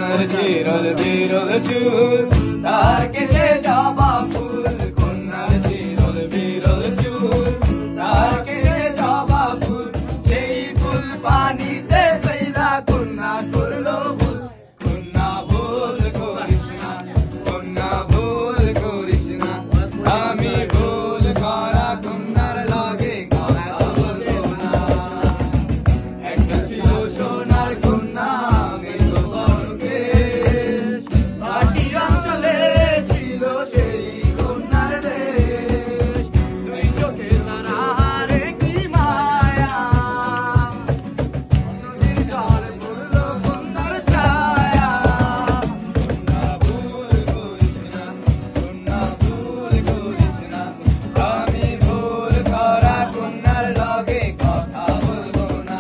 কন্যার চিরল বিরল চুল, তার কেশে জবা ফুল। কন্যার চিরল বিরল চুল, তার কেশে জবা ফুল। সেই ফুল পানিতে ফেলা কন্যা করলো ভুল। কন্যা ভুল করিস না, কন্যা ভুল করিস না। আমি ভুল করা কন্যার লগে কথা বলবো না। একটা ছিল সোনার কন্যা, মেঘ বরকেশ। পাটি অঞ্চলে ছিল সেই কন্যার দেশ। দুই চোখে তারারে কি মায়া, নদীর জল পড়লো কন্যার ছায়া। কন্যা ভুল করিস না, কন্যা ভুল করিস না। আমি ভুল করা কন্যার লগে কথা বলবো না।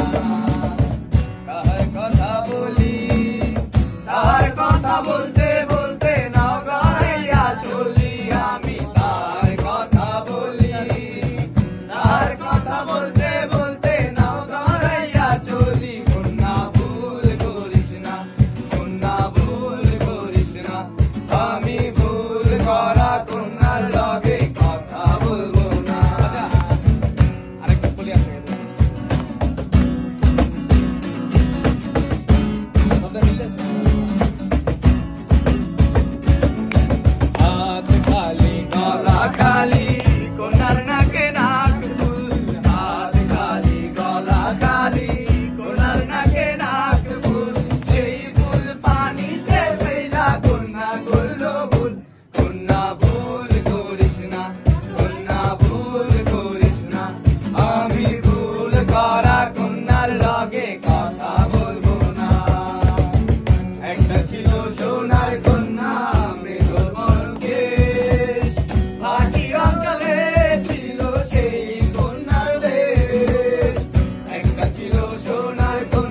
কার কথা বলি, তার কথা বলতে বলতে নাও গড়াইয়া চলি। আমি তার কথা বলি, তার কথা বলতে বলতে নাও গড়াইয়া চলি। কন্যা ভুল করিস না, কন্যা ভুল করিস না। আমি ভুল করা কন্যার লগে কথা বলবো না। আরেকটা বলি আছে হাত খালি গলা খালি, কন্যার নাকে নাক ফুল। হাত খালি গলা খালি, কন্যার নাকে নাক ফুল। সেই ফুল পানিতে ফেলা কন্যা করলো ভুল। কন্যা ভুল করিস না, কন্যা ভুল করিস না। আমি ভুল করা কন্যার লগে কথা বলবো না। একটা ছিল সোনার কন্যা, মেঘ বরকেশ। ভাটি অঞ্চলে ছিল সেই কন্যার দেশ। একটা ছিল সোনার কন্যা।